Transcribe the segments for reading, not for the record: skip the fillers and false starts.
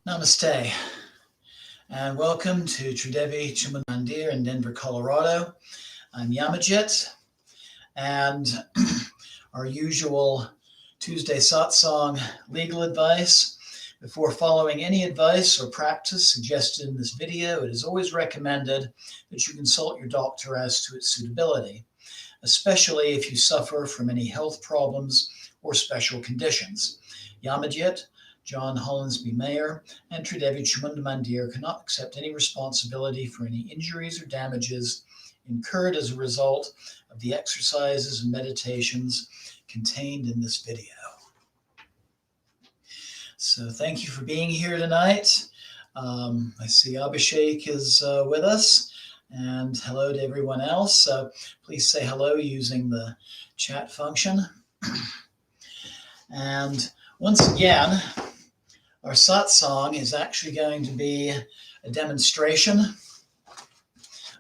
Namaste, and welcome to Tridevi Chiman Mandir in Denver, Colorado. I'm Yamajit, and our usual Tuesday satsang legal advice. Before following any advice or practice suggested in this video, it is always recommended that you consult your doctor as to its suitability, especially if you suffer from any health problems or special conditions. Yamajit, John Hollinsby Mayer, and Tridevi Chamunda Mandir cannot accept any responsibility for any injuries or damages incurred as a result of the exercises and meditations contained in this video. So thank you for being here tonight. I see Abhishek is with us, and hello to everyone else. Please say hello using the chat function. And once again, our satsang is actually going to be a demonstration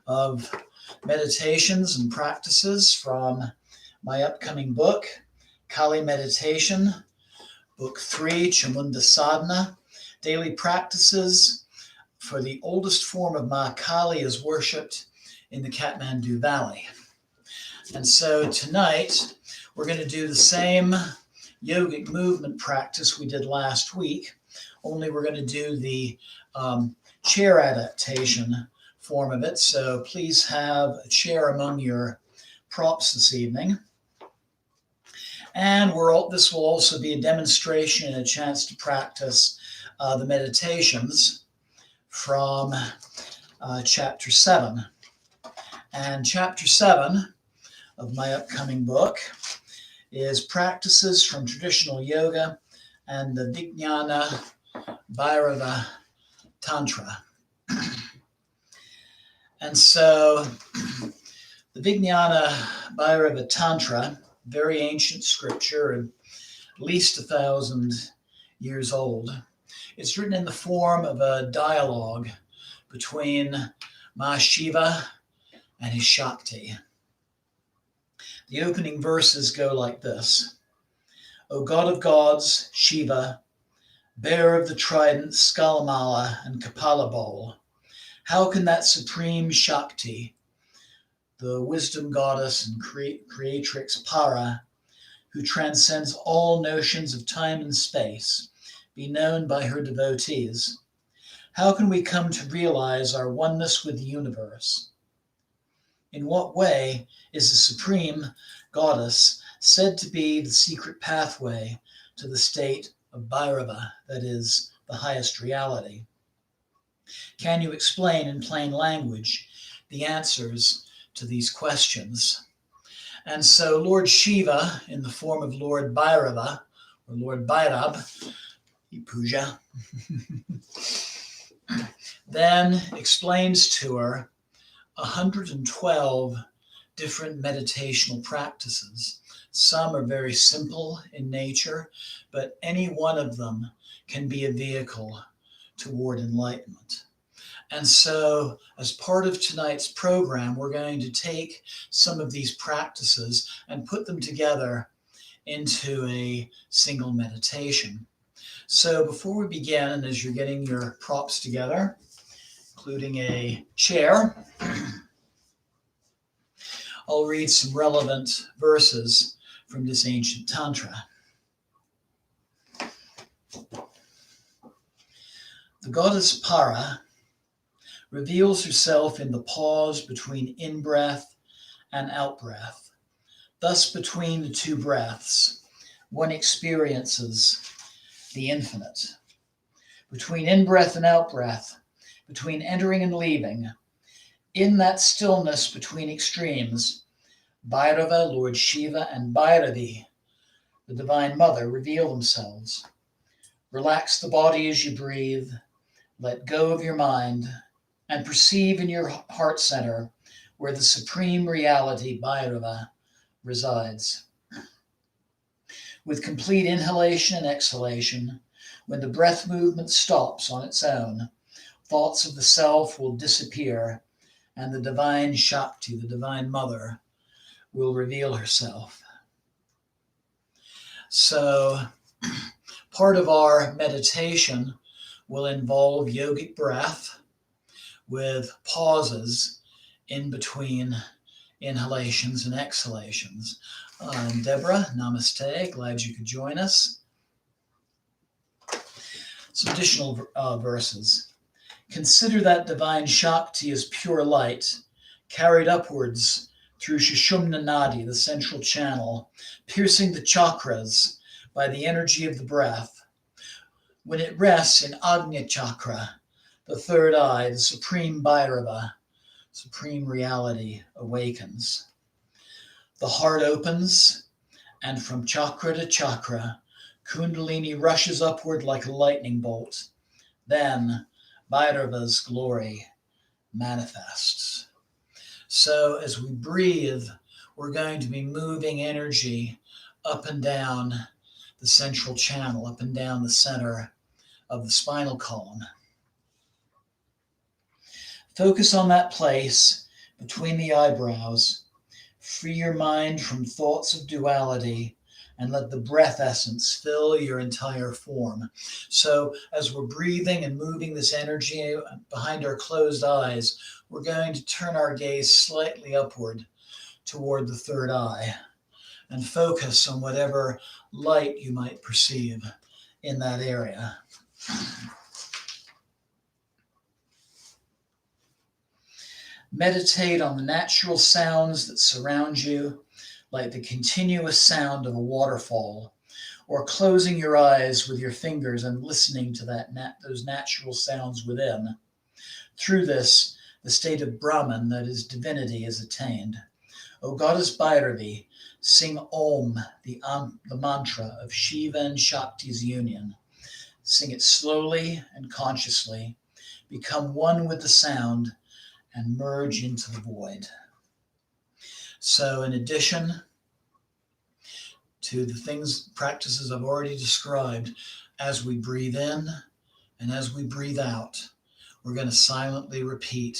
of meditations and practices from my upcoming book, Kali Meditation, Book 3, Chamunda Sadhana, Daily Practices for the oldest form of Ma Kali is worshipped in the Kathmandu Valley. And so tonight, we're going to do the same yogic movement practice we did last week, only we're going to do the chair adaptation form of it. So please have a chair among your props this evening. And this will also be a demonstration and a chance to practice the meditations from Chapter 7. And Chapter 7 of my upcoming book is practices from traditional yoga and the Vijnana Bhairava Tantra. And so the Vijnana Bhairava Tantra, very ancient scripture, at least 1,000 years old. It's written in the form of a dialogue between Shiva and his Shakti. The opening verses go like this. O God of gods, Shiva, bearer of the trident, Skalamala, and Kapala bowl, how can that supreme Shakti, the wisdom goddess and creatrix Para, who transcends all notions of time and space, be known by her devotees? How can we come to realize our oneness with the universe? In what way is the supreme goddess said to be the secret pathway to the state of Bhairava, that is, the highest reality? Can you explain in plain language the answers to these questions? And so Lord Shiva, in the form of Lord Bhairava, or Lord Bhairab, Puja, then explains to her 112 different meditational practices. Some are very simple in nature, but any one of them can be a vehicle toward enlightenment. And so, as part of tonight's program, we're going to take some of these practices and put them together into a single meditation. So before we begin, and as you're getting your props together, including a chair, I'll read some relevant verses from this ancient Tantra. The goddess Para reveals herself in the pause between in-breath and out-breath. Thus, between the two breaths, one experiences the infinite. Between in-breath and out-breath, between entering and leaving, in that stillness between extremes, Bhairava, Lord Shiva, and Bhairavi, the Divine Mother, reveal themselves. Relax the body as you breathe, let go of your mind, and perceive in your heart center where the supreme reality, Bhairava, resides. With complete inhalation and exhalation, when the breath movement stops on its own, thoughts of the self will disappear, and the divine Shakti, the Divine Mother, will reveal herself. So part of our meditation will involve yogic breath with pauses in between inhalations and exhalations. And Deborah, namaste. Glad you could join us. Some additional verses. Consider that divine Shakti as pure light, carried upwards through Sushumna Nadi, the central channel, piercing the chakras by the energy of the breath. When it rests in Agnya Chakra, the third eye, the supreme Bhairava, supreme reality, awakens. The heart opens, and from chakra to chakra, Kundalini rushes upward like a lightning bolt. Then Bhairava's glory manifests. So as we breathe, we're going to be moving energy up and down the central channel, up and down the center of the spinal column. Focus on that place between the eyebrows. Free your mind from thoughts of duality and let the breath essence fill your entire form. So as we're breathing and moving this energy behind our closed eyes, we're going to turn our gaze slightly upward toward the third eye and focus on whatever light you might perceive in that area. Meditate on the natural sounds that surround you, like the continuous sound of a waterfall, or closing your eyes with your fingers and listening to those natural sounds within. Through this, the state of Brahman, that is divinity, is attained. O Goddess Bhairavi, sing Om, the mantra of Shiva and Shakti's union. Sing it slowly and consciously. Become one with the sound and merge into the void. So in addition to the practices I've already described, as we breathe in and as we breathe out, we're going to silently repeat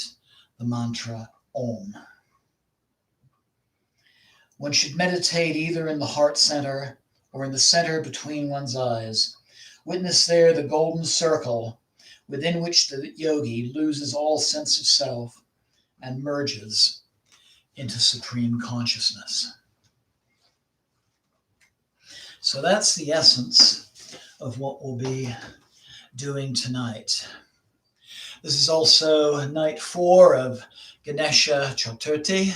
the mantra Om. One should meditate either in the heart center or in the center between one's eyes. Witness there the golden circle within which the yogi loses all sense of self and merges into supreme consciousness. So that's the essence of what we'll be doing tonight. This is also night 4 of Ganesha Chaturthi,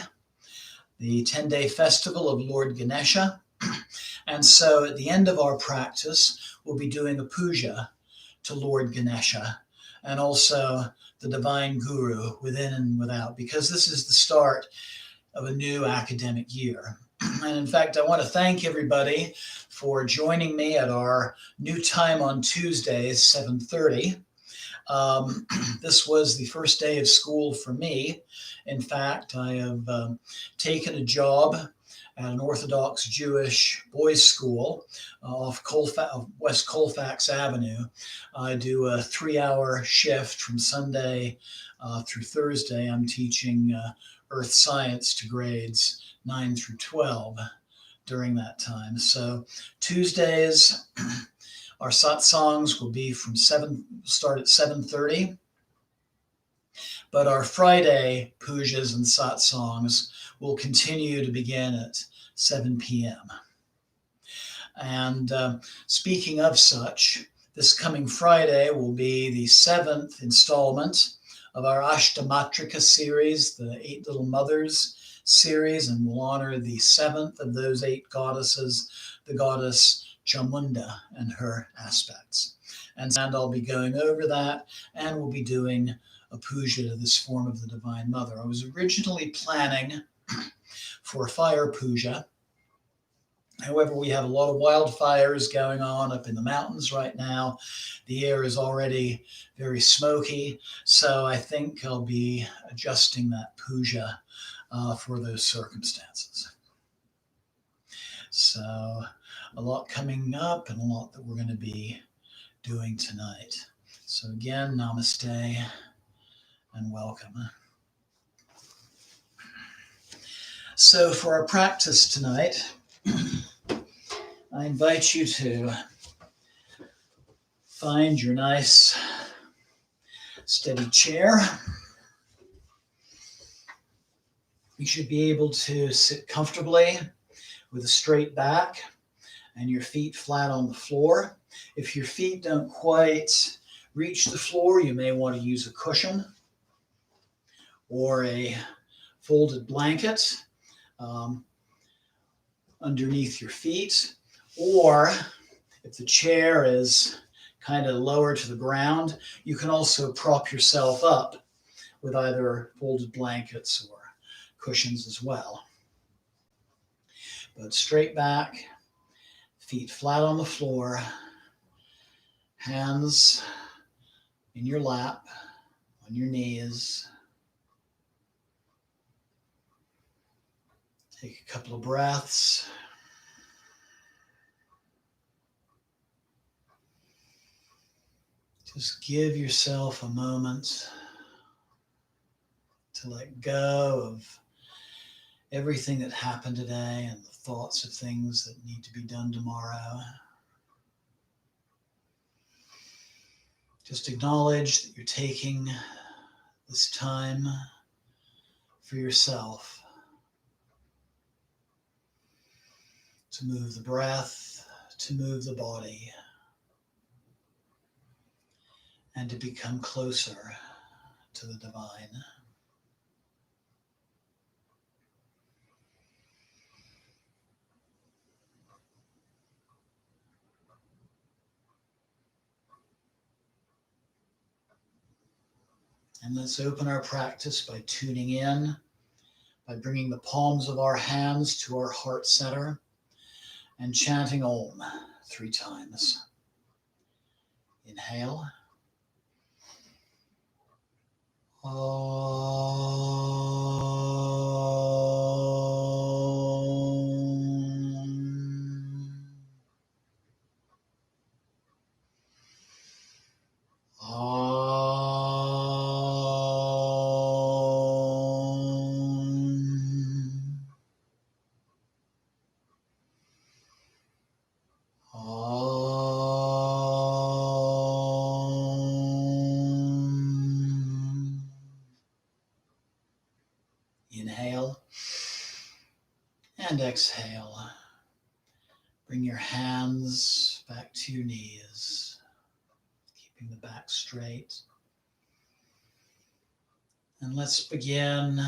the 10-day festival of Lord Ganesha. And so at the end of our practice, we'll be doing a puja to Lord Ganesha and also the divine guru within and without, because this is the start of a new academic year. And in fact, I want to thank everybody for joining me at our new time on Tuesdays, 7:30. This was the first day of school for me. In fact, I have taken a job at an Orthodox Jewish boys' school off West Colfax Avenue. I do a 3-hour shift from Sunday through Thursday. I'm teaching earth science to grades 9 through 12 during that time. So Tuesdays, our satsangs will be start at 7:30. But our Friday pujas and satsangs will continue to begin at 7 p.m. And speaking of such, this coming Friday will be the 7th installment of our Ashtamatrika series, the 8 Little Mothers series, and we'll honor the 7th of those 8 goddesses, the goddess Chamunda and her aspects. And I'll be going over that, and we'll be doing a puja to this form of the Divine Mother. I was originally planning for a fire puja. However, we have a lot of wildfires going on up in the mountains right now. The air is already very smoky, so I think I'll be adjusting that puja for those circumstances. So a lot coming up and a lot that we're going to be doing tonight. So again, namaste and welcome. So for our practice tonight, I invite you to find your nice steady chair. You should be able to sit comfortably with a straight back and your feet flat on the floor. If your feet don't quite reach the floor, you may want to use a cushion or a folded blanket underneath your feet. Or if the chair is kind of lower to the ground, you can also prop yourself up with either folded blankets or cushions as well. But straight back, feet flat on the floor, hands in your lap, on your knees. Take a couple of breaths. Just give yourself a moment to let go of everything that happened today and the thoughts of things that need to be done tomorrow. Just acknowledge that you're taking this time for yourself to move the breath, to move the body, and to become closer to the divine. And let's open our practice by tuning in, by bringing the palms of our hands to our heart center and chanting Om 3 times. Inhale. Inhale and exhale. Bring your hands back to your knees, keeping the back straight. And let's begin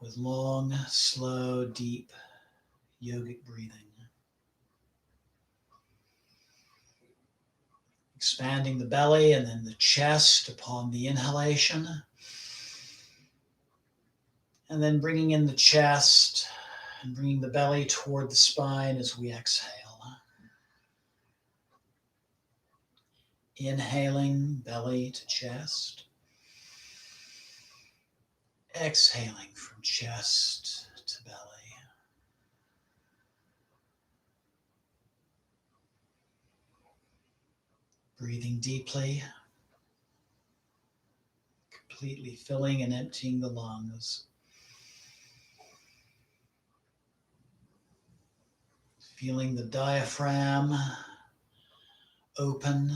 with long, slow, deep yogic breathing. Expanding the belly and then the chest upon the inhalation. And then bringing in the chest and bringing the belly toward the spine as we exhale. Inhaling, belly to chest. Exhaling from chest to belly. Breathing deeply, completely filling and emptying the lungs. Feeling the diaphragm open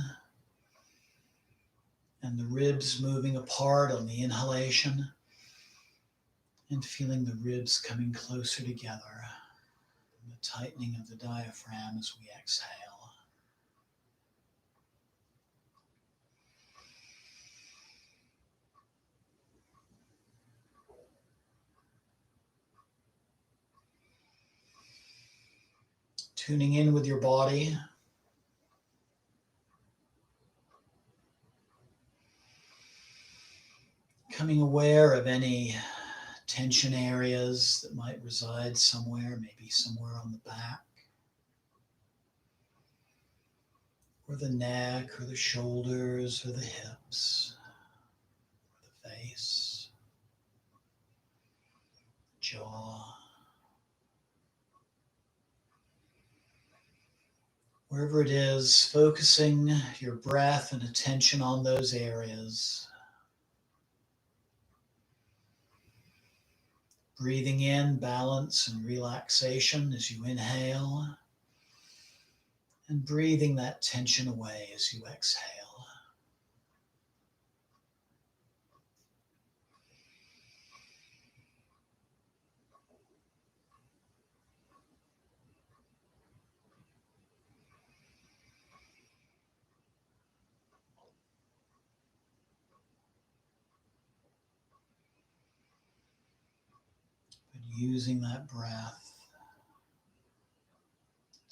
and the ribs moving apart on the inhalation, and feeling the ribs coming closer together, and the tightening of the diaphragm as we exhale. Tuning in with your body. Becoming aware of any tension areas that might reside somewhere, maybe somewhere on the back, or the neck, or the shoulders, or the hips, or the face, jaw. Wherever it is, focusing your breath and attention on those areas. Breathing in balance and relaxation as you inhale, and breathing that tension away as you exhale. using that breath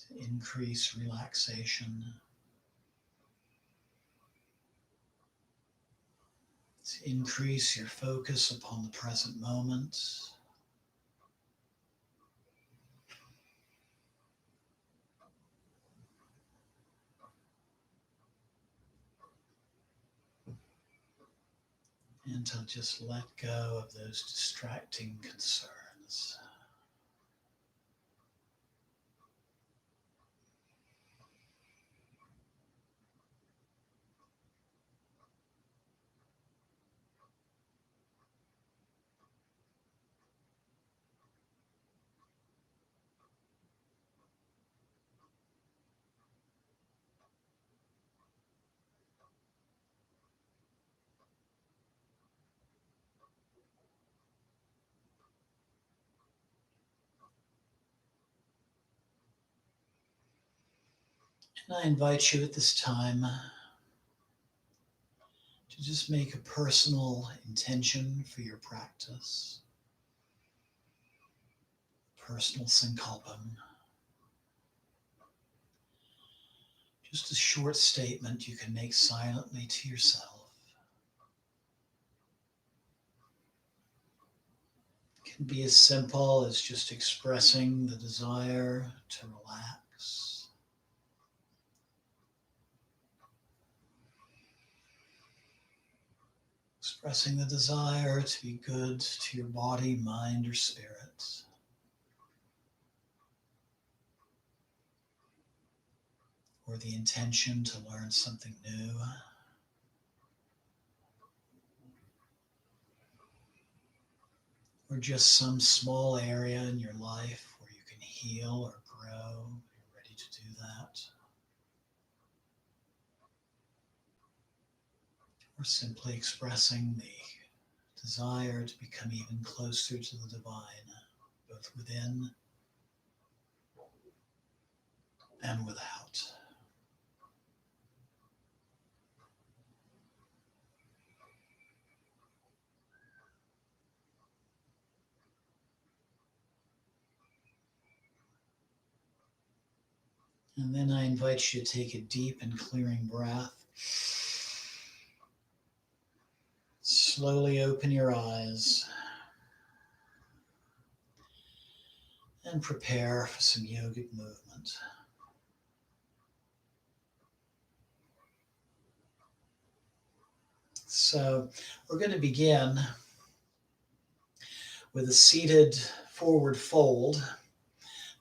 to increase relaxation, to increase your focus upon the present moment. And to just let go of those distracting concerns. And I invite you at this time to just make a personal intention for your practice, personal sankalpam. Just a short statement you can make silently to yourself. It can be as simple as just expressing the desire to relax. Expressing the desire to be good to your body, mind, or spirit. Or the intention to learn something new. Or just some small area in your life where you can heal or grow. You're ready to do that. Or simply expressing the desire to become even closer to the divine, both within and without. And then I invite you to take a deep and clearing breath. Slowly open your eyes and prepare for some yogic movement. So we're going to begin with a seated forward fold.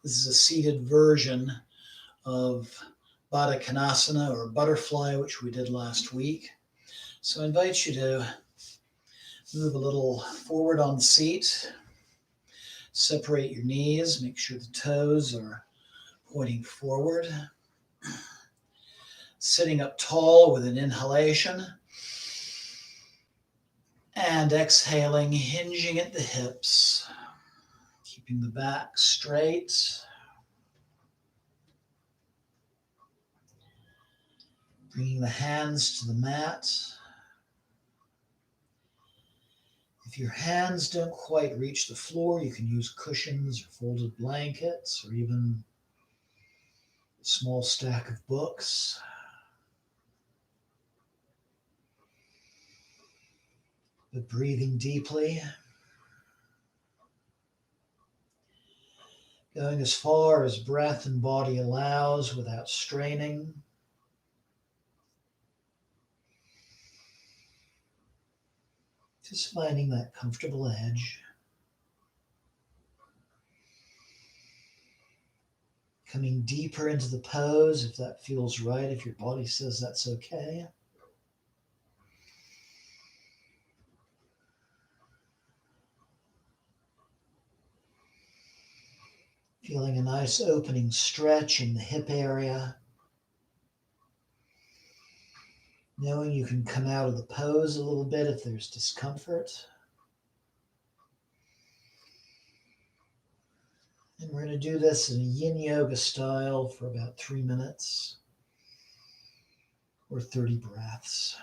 This is a seated version of Baddha Konasana or butterfly, which we did last week. So I invite you to move a little forward on the seat. Separate your knees, make sure the toes are pointing forward. Sitting up tall with an inhalation. And exhaling, hinging at the hips. Keeping the back straight. Bringing the hands to the mat. If your hands don't quite reach the floor, you can use cushions or folded blankets or even a small stack of books. But breathing deeply. Going as far as breath and body allows without straining. Just finding that comfortable edge. Coming deeper into the pose if that feels right, if your body says that's okay. Feeling a nice opening stretch in the hip area. Knowing you can come out of the pose a little bit if there's discomfort. And we're going to do this in a yin yoga style for about 3 minutes or 30 breaths.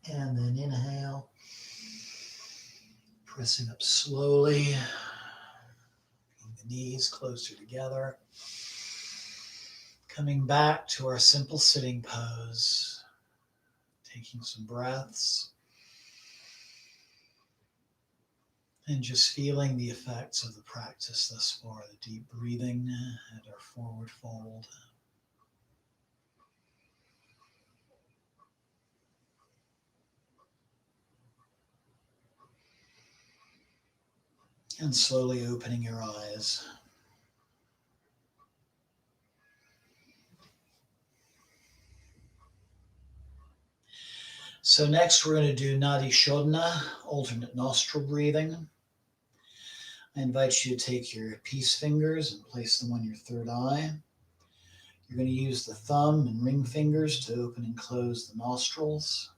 And then inhale, pressing up slowly, bringing the knees closer together. Coming back to our simple sitting pose, taking some breaths, and just feeling the effects of the practice thus far, the deep breathing and our forward fold. And slowly opening your eyes. So next we're going to do Nadi Shodhana, alternate nostril breathing. I invite you to take your peace fingers and place them on your third eye. You're going to use the thumb and ring fingers to open and close the nostrils.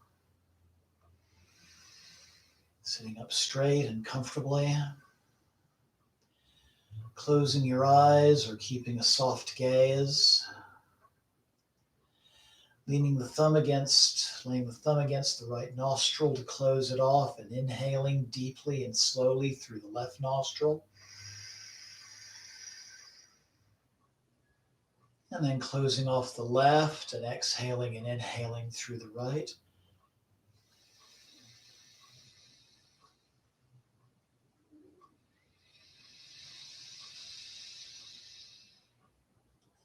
Sitting up straight and comfortably. Closing your eyes or keeping a soft gaze. Laying the thumb against the right nostril to close it off, and inhaling deeply and slowly through the left nostril. And then closing off the left and exhaling and inhaling through the right.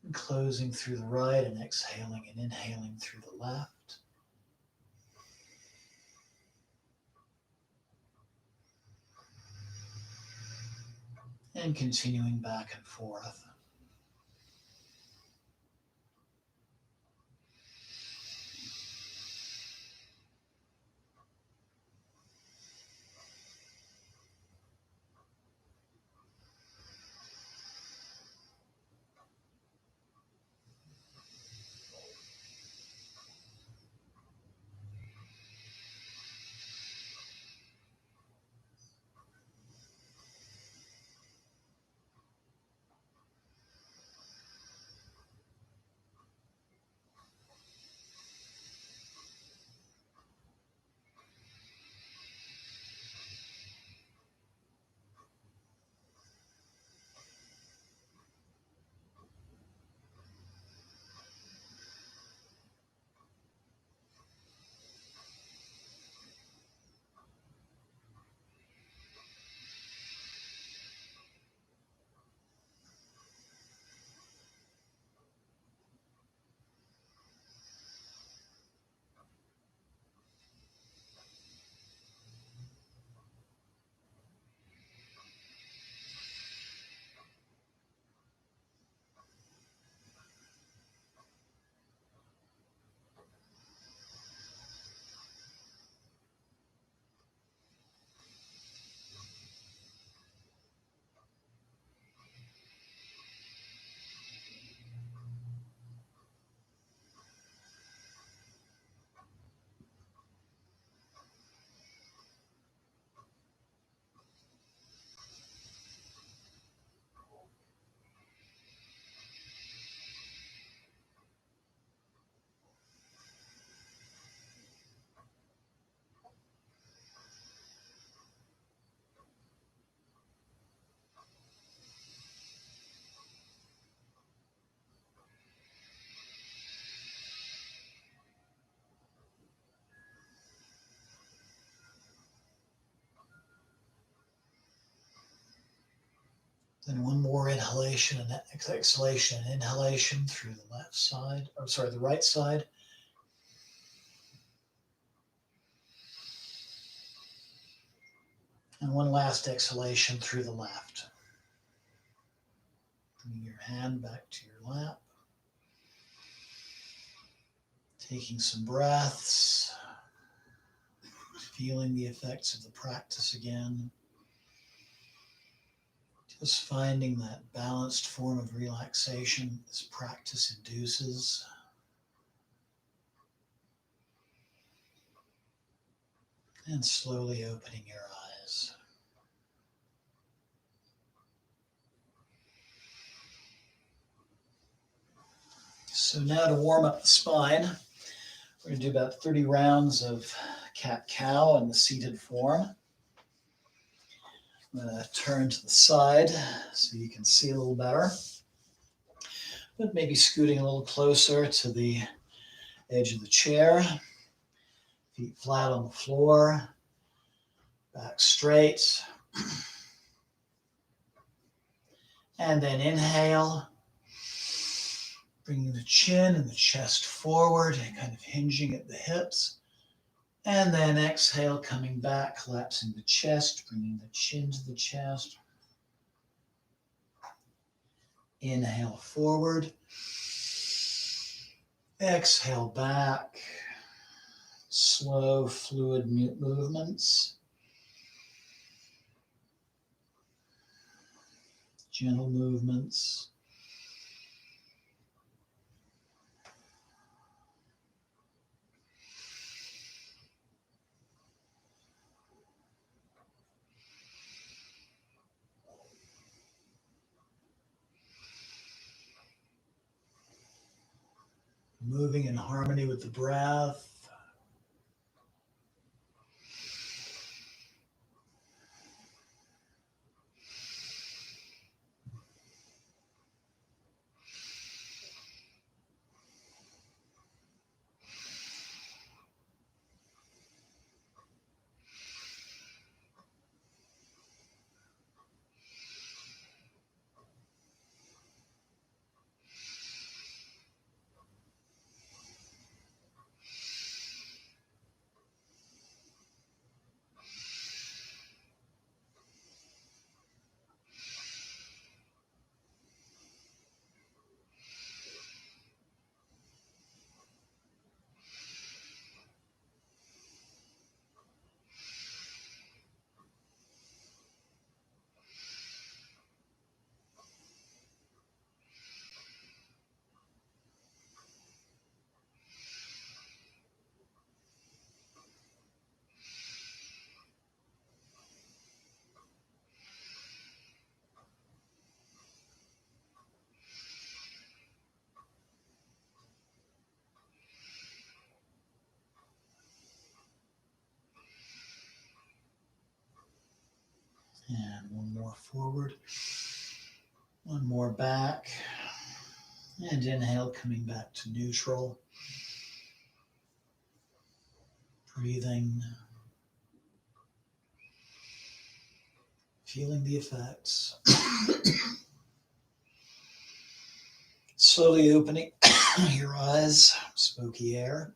And closing through the right and exhaling and inhaling through the left. And continuing back and forth. Then one more inhalation and exhalation. Inhalation through the left side, the right side. And one last exhalation through the left. Bringing your hand back to your lap. Taking some breaths. Feeling the effects of the practice again. Just finding that balanced form of relaxation this practice induces. And slowly opening your eyes. So now to warm up the spine, we're going to do about 30 rounds of cat-cow in the seated form. I'm going to turn to the side so you can see a little better. But maybe scooting a little closer to the edge of the chair. Feet flat on the floor. Back straight. And then inhale. Bringing the chin and the chest forward and kind of hinging at the hips. And then exhale, coming back, collapsing the chest, bringing the chin to the chest. Inhale forward. Exhale back. Slow, fluid movements. Gentle movements. Moving in harmony with the breath. And one more forward. One more back. And inhale, coming back to neutral. Breathing. Feeling the effects. Slowly opening your eyes, smoky air.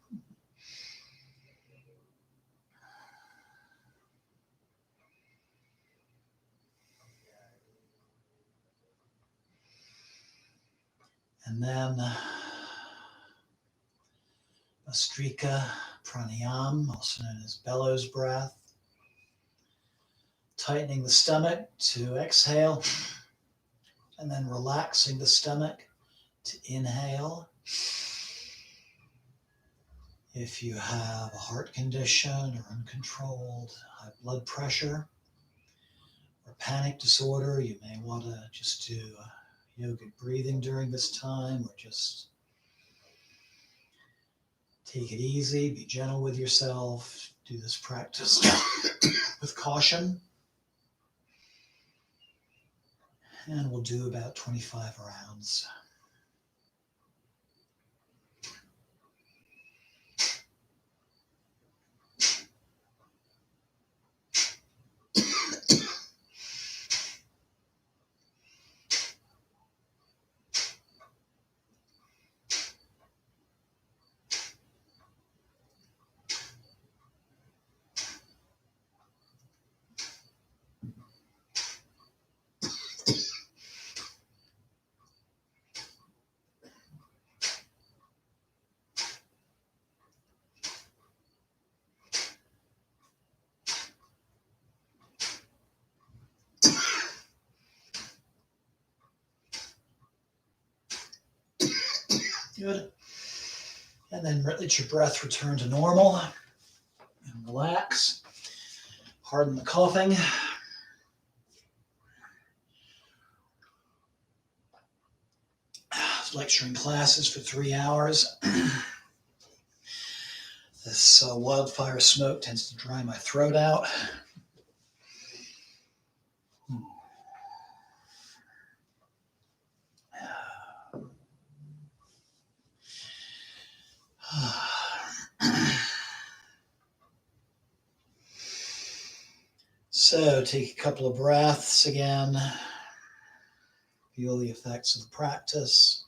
And then Mastrika Pranayam, also known as bellows breath. Tightening the stomach to exhale, and then relaxing the stomach to inhale. If you have a heart condition or uncontrolled high blood pressure or panic disorder, you may want to just do yogic breathing during this time, or just take it easy, be gentle with yourself, do this practice with caution. And we'll do about 25 rounds. Good. And then let your breath return to normal and relax. Harden the coughing. Lecturing classes for 3 hours. This wildfire smoke tends to dry my throat out. So take a couple of breaths again. Feel the effects of the practice.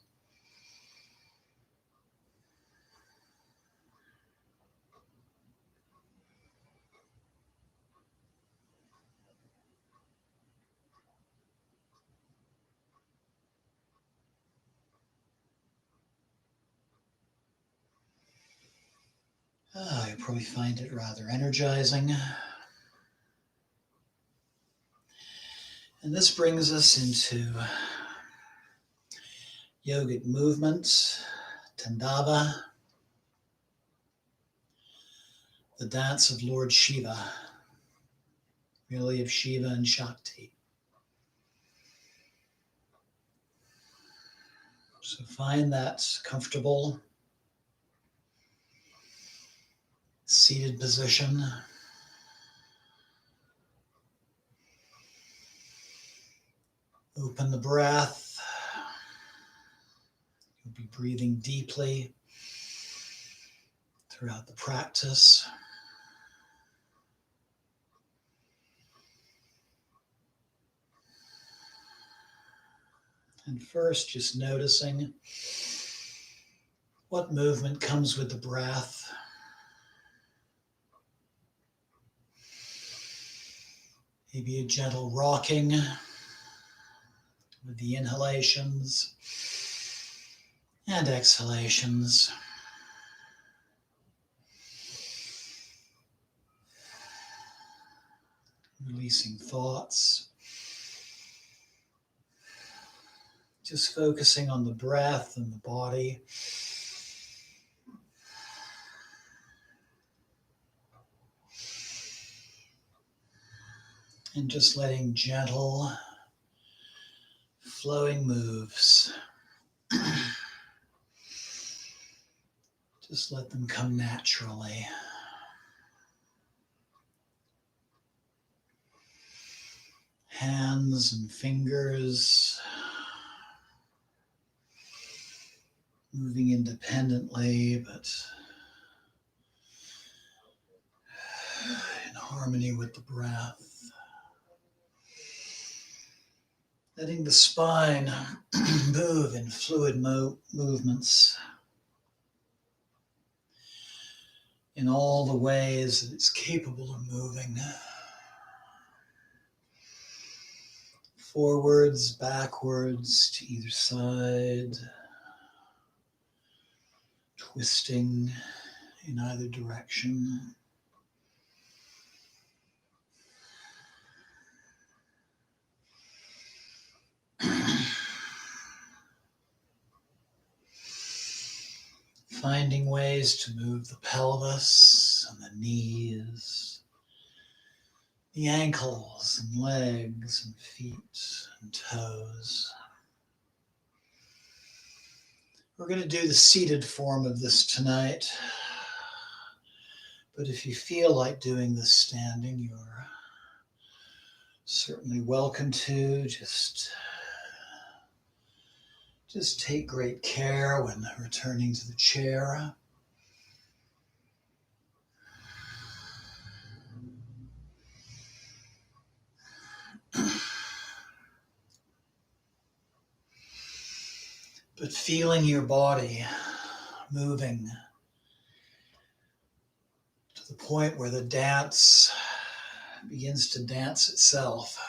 You'll probably find it rather energizing. And this brings us into yogic movement, Tandava, the dance of Lord Shiva, really of Shiva and Shakti. So find that comfortable seated position. Open the breath. You'll be breathing deeply throughout the practice. And first, just noticing what movement comes with the breath. Maybe a gentle rocking with the inhalations and exhalations. Releasing thoughts. Just focusing on the breath and the body. And just letting gentle, flowing moves. Just let them come naturally. Hands and fingers moving independently, but in harmony with the breath. Letting the spine move in fluid movements in all the ways that it's capable of moving. Forwards, backwards, to either side, twisting in either direction. Finding ways to move the pelvis and the knees, the ankles and legs and feet and toes. We're going to do the seated form of this tonight, but if you feel like doing this standing, you're certainly welcome to. Just take great care when returning to the chair. But feeling your body moving to the point where the dance begins to dance itself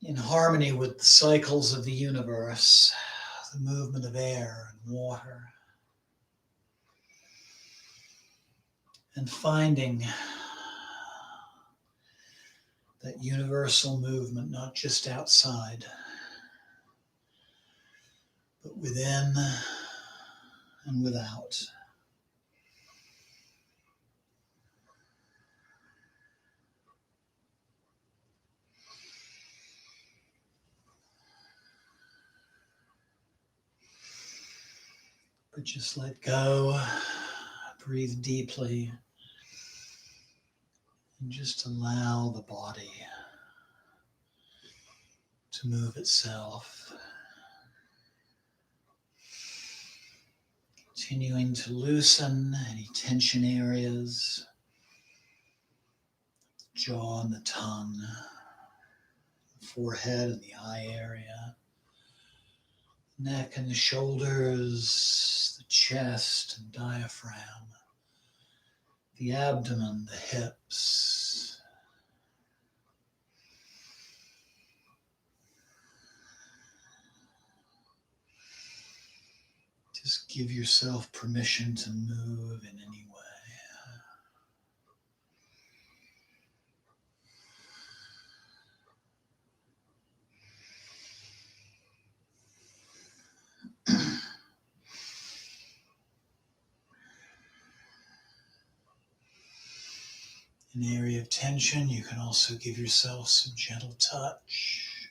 in harmony with the cycles of the universe, the movement of air and water, and finding that universal movement, not just outside, but within and without. But just let go, breathe deeply, and just allow the body to move itself. Continuing to loosen any tension areas, jaw and the tongue, the forehead and the eye area, neck and the shoulders, the chest and diaphragm, the abdomen, the hips. Just give yourself permission to move in any way. An area of tension, you can also give yourself some gentle touch.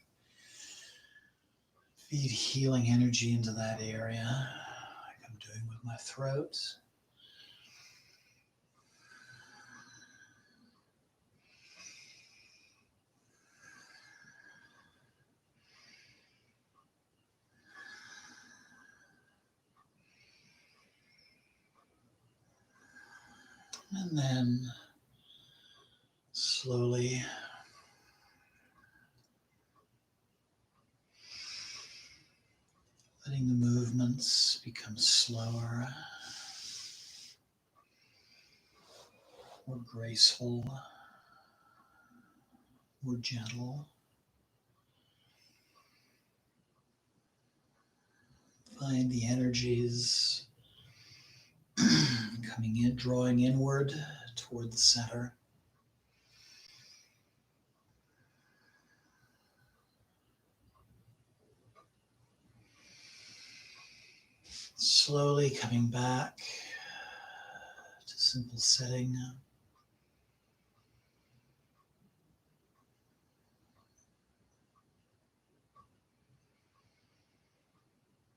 Feed healing energy into that area, like I'm doing with my throat. And then slowly letting the movements become slower, more graceful, more gentle. Find the energies coming in, drawing inward toward the center. Slowly coming back to simple sitting.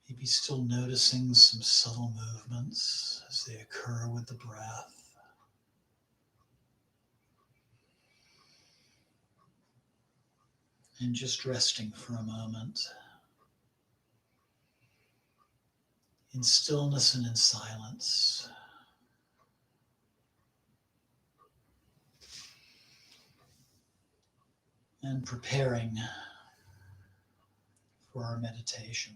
Maybe still noticing some subtle movements as they occur with the breath. And just resting for a moment in stillness and in silence. And preparing for our meditation.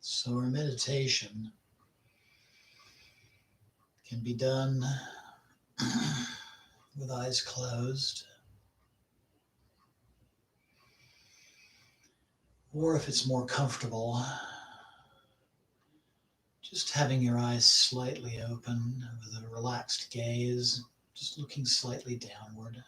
So our meditation can be done with eyes closed, or if it's more comfortable, just having your eyes slightly open with a relaxed gaze, just looking slightly downward.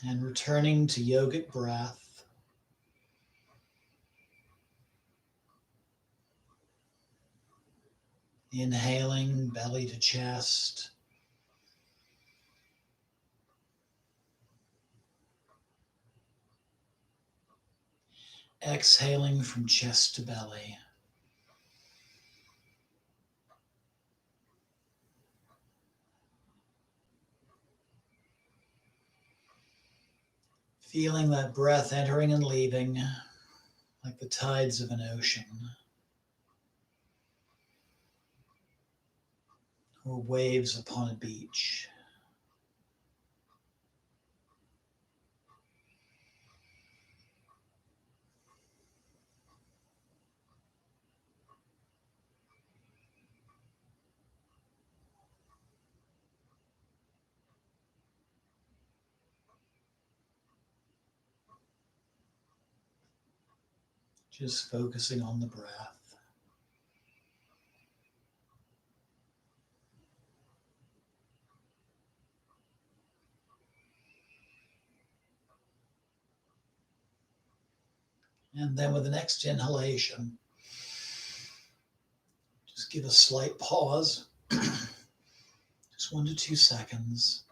And returning to yogic breath. Inhaling belly to chest. Exhaling from chest to belly. Feeling that breath entering and leaving like the tides of an ocean or waves upon a beach. Just focusing on the breath. And then with the next inhalation, just give a slight pause, just 1 to 2 seconds,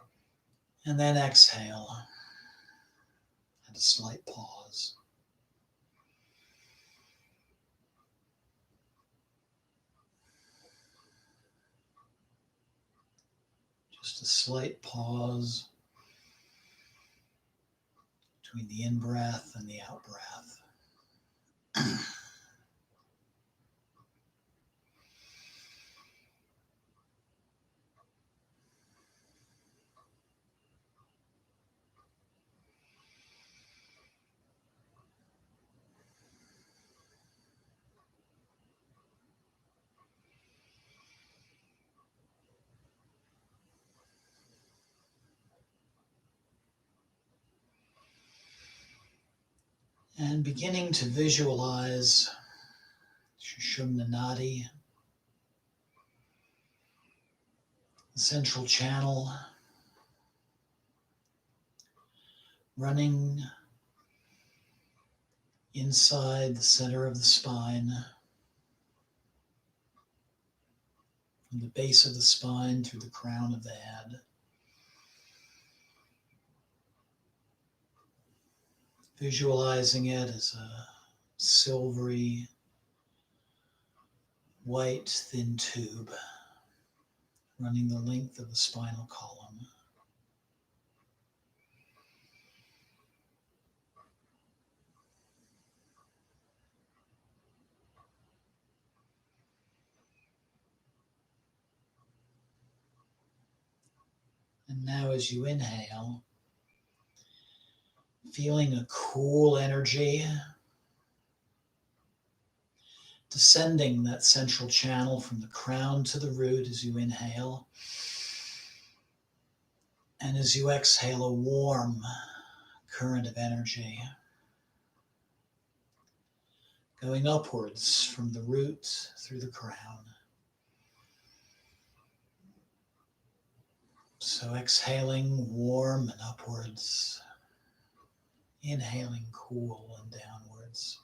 and then exhale, and a slight pause. Just a slight pause between the in-breath and the out-breath. And beginning to visualize Sushumna Nadi, the central channel, running inside the center of the spine, from the base of the spine through the crown of the head. Visualizing it as a silvery, white, thin tube running the length of the spinal column. And now as you inhale, feeling a cool energy descending that central channel from the crown to the root as you inhale. And as you exhale, a warm current of energy going upwards from the root through the crown. So exhaling warm and upwards, inhaling cool and downwards.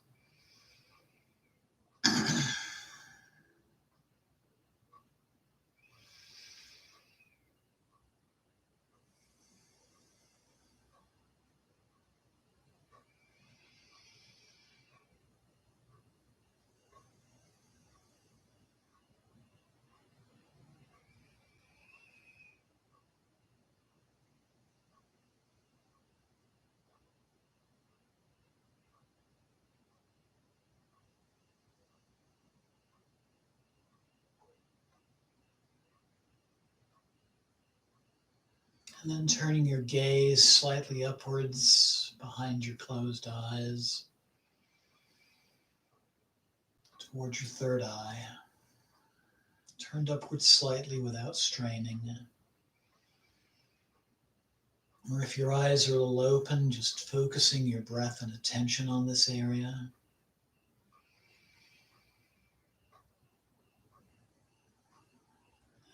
And then turning your gaze slightly upwards behind your closed eyes towards your third eye, turned upwards slightly without straining. Or if your eyes are a little open, just focusing your breath and attention on this area.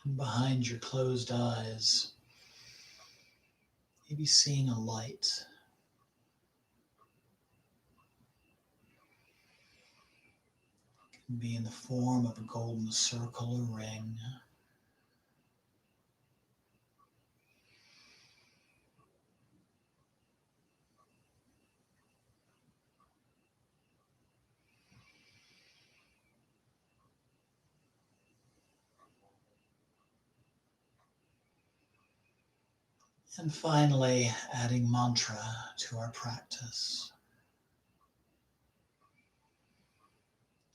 And behind your closed eyes, maybe seeing a light. It can be in the form of a golden circle or ring. And finally, adding mantra to our practice.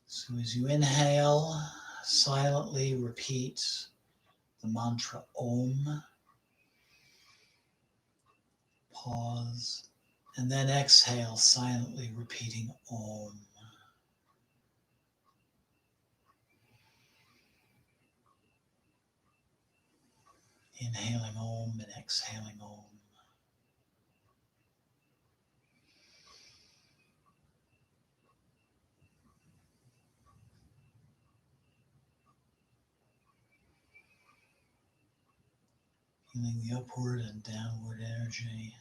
So as you inhale, silently repeat the mantra Om. Pause. And then exhale, silently repeating Om. Inhaling Om and exhaling Om. Feeling the upward and downward energy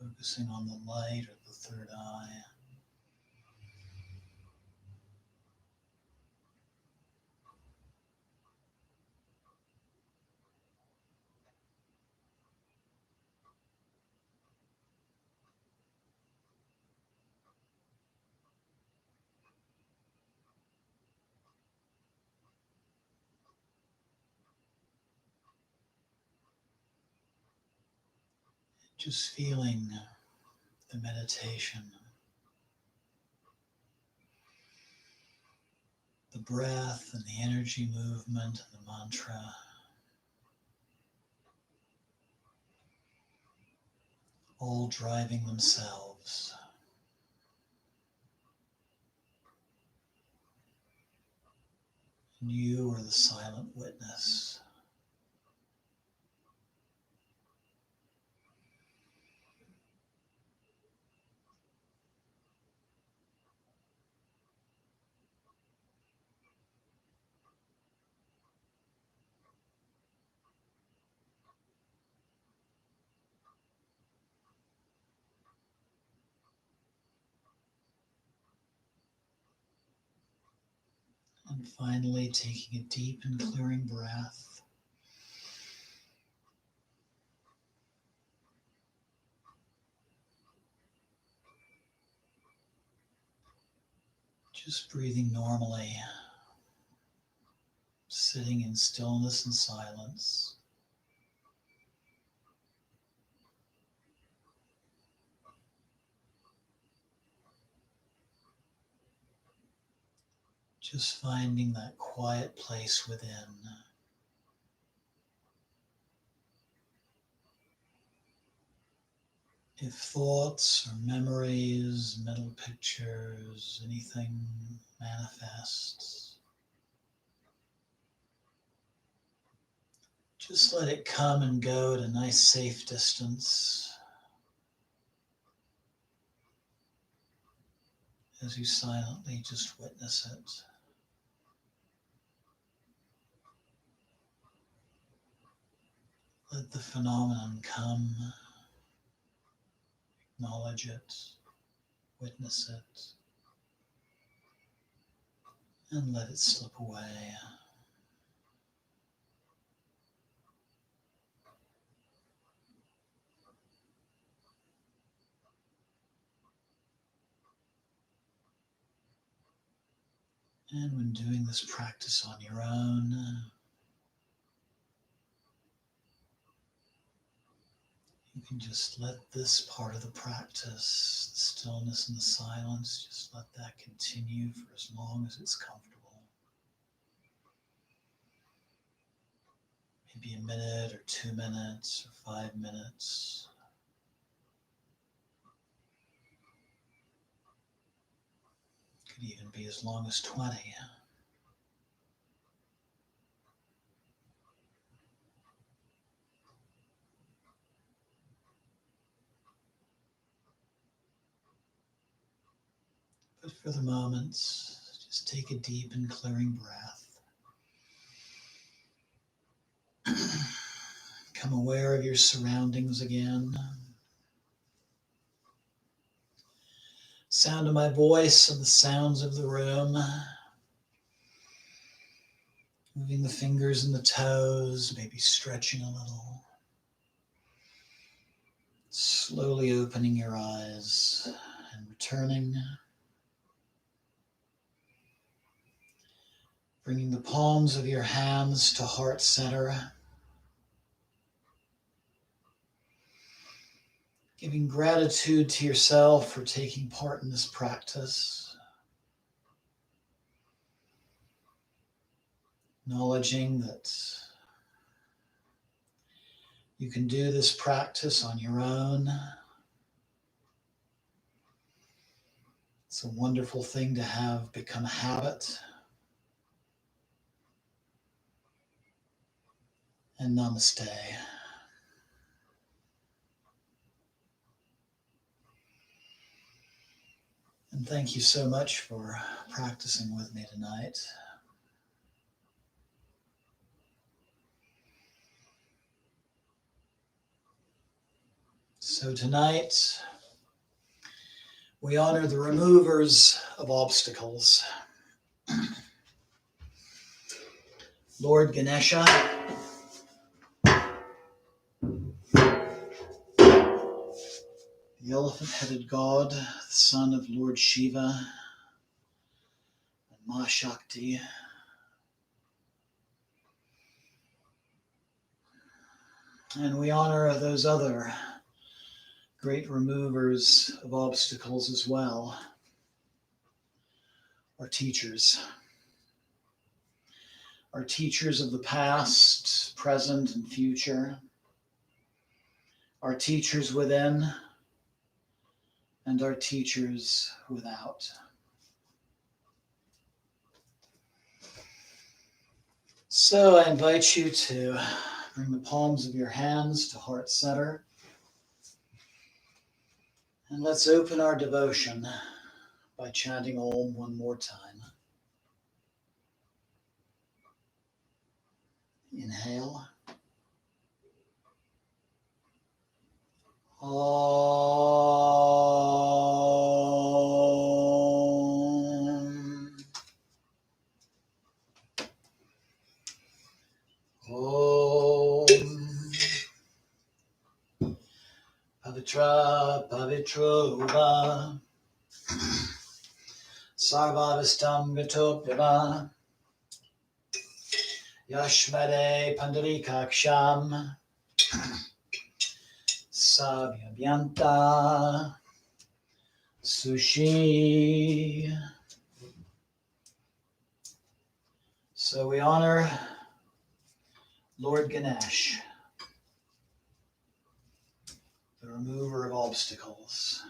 focusing on the light or the third eye. Just feeling the meditation, the breath and the energy movement and the mantra all driving themselves. And you are the silent witness. And finally, taking a deep and clearing breath. Just breathing normally, sitting in stillness and silence. Just finding that quiet place within. If thoughts or memories, mental pictures, anything manifests, just let it come and go at a nice safe distance as you silently just witness it. Let the phenomenon come, acknowledge it, witness it, and let it slip away. And when doing this practice on your own, you can just let this part of the practice, the stillness and the silence, just let that continue for as long as it's comfortable. Maybe a minute or 2 minutes or 5 minutes. Could even be as long as 20. But for the moment, just take a deep and clearing breath. Become aware of your surroundings again. Sound of my voice and the sounds of the room. Moving the fingers and the toes, maybe stretching a little. Slowly opening your eyes and returning. Bringing the palms of your hands to heart center. Giving gratitude to yourself for taking part in this practice. Acknowledging that you can do this practice on your own. It's a wonderful thing to have become a habit. And namaste. And thank you so much for practicing with me tonight. So tonight, we honor the removers of obstacles. Lord Ganesha, the elephant-headed god, the son of Lord Shiva and Ma Shakti. And we honor those other great removers of obstacles as well, our teachers of the past, present, and future, our teachers within, and our teachers without. So I invite you to bring the palms of your hands to heart center. And let's open our devotion by chanting Om one more time. Inhale. Om. Om. Pavitra Pavitrova Sarvavastam Gatopyava Yashmade Pandarikaksham Savyabhyanta Sushi. So we honor Lord Ganesh, the remover of obstacles.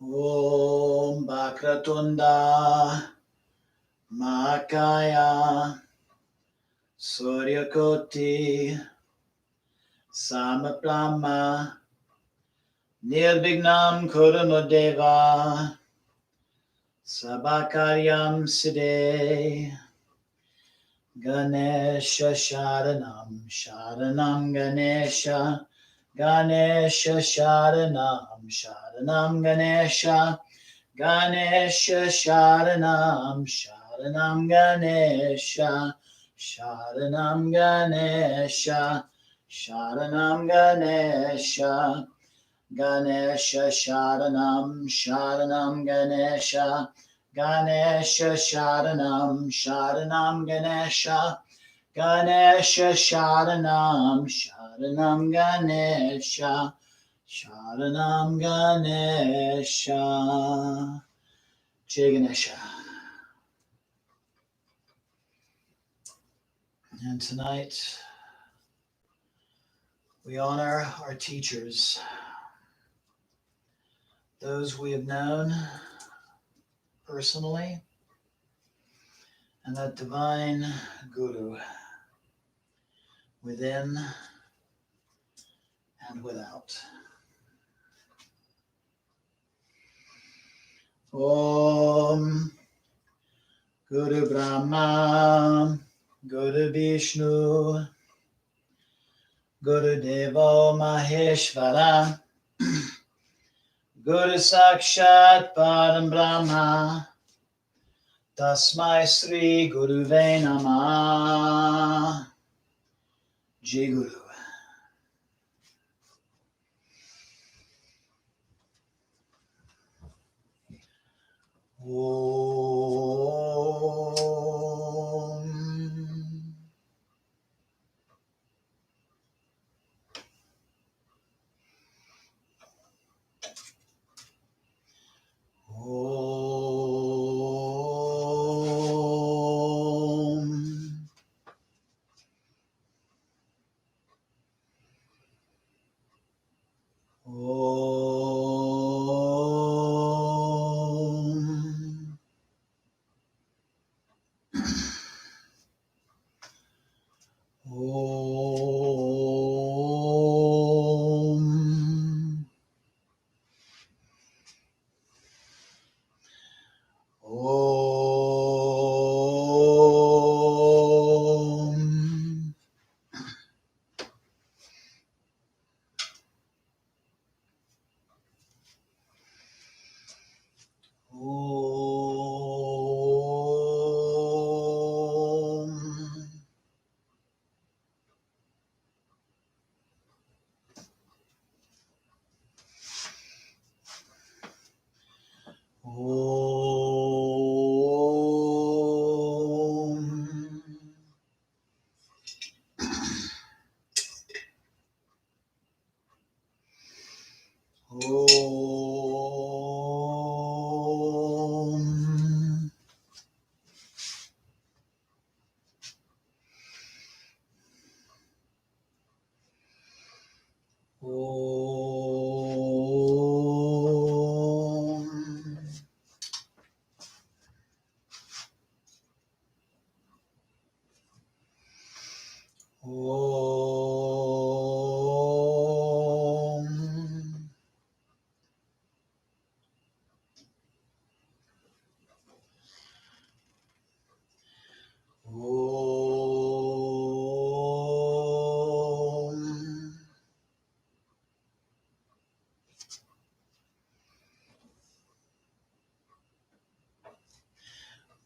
Om Bakratunda Makaya Suryakoti Samaprama Nirvignam Kurumudeva Sabakaryam Siddhe. Ganesha Sharanam Sharanam Ganesha Ganesha Sharanam Sharanam Ganesha Ganesha Sharanam Sharanam Ganesha Sharanam Ganesha Sharanam Ganesha Ganesha Sharanam Sharanam Ganesha Ganesha Sharanam Sharanam Ganesha Ganesha Sharanam Sharanam Ganesha Sharanam Ganesha. Jai Ganesha. And tonight we honor our teachers, those we have known personally, and that divine Guru within and without. Om Guru Brahma Guru Vishnu Guru Devo Maheshvara Guru Sakshat Param Brahma Tasmai Sri Guruve Namah. Jai Guru. Om. Om. Om. Om. Om.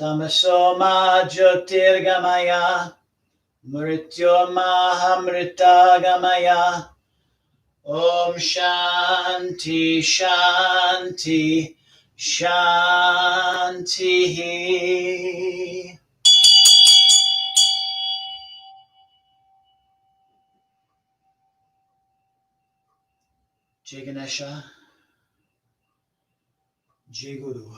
Tamasoma Jyotirgamaya Mrityomahamritagamaya Om Shanti Shanti Shanti. Jai Ganesha, Jai Guru.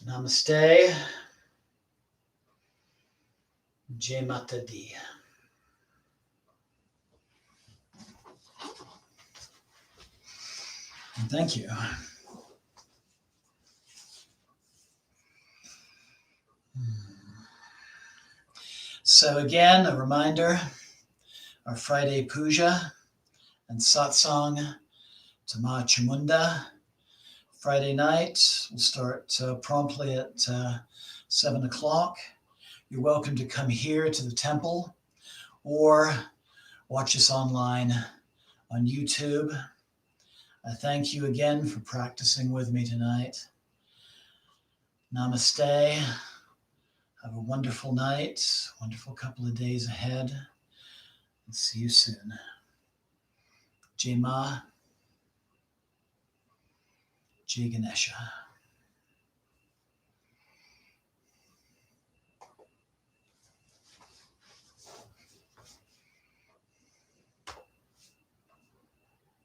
Namaste. Jai Mata Di. And thank you. So again, a reminder, our Friday puja and satsang to Ma Chamunda. Friday night, we'll start promptly at 7 o'clock. You're welcome to come here to the temple or watch us online on YouTube. I thank you again for practicing with me tonight. Namaste. Have a wonderful night, wonderful couple of days ahead, and see you soon. Jai Ma, Jai Ganesha.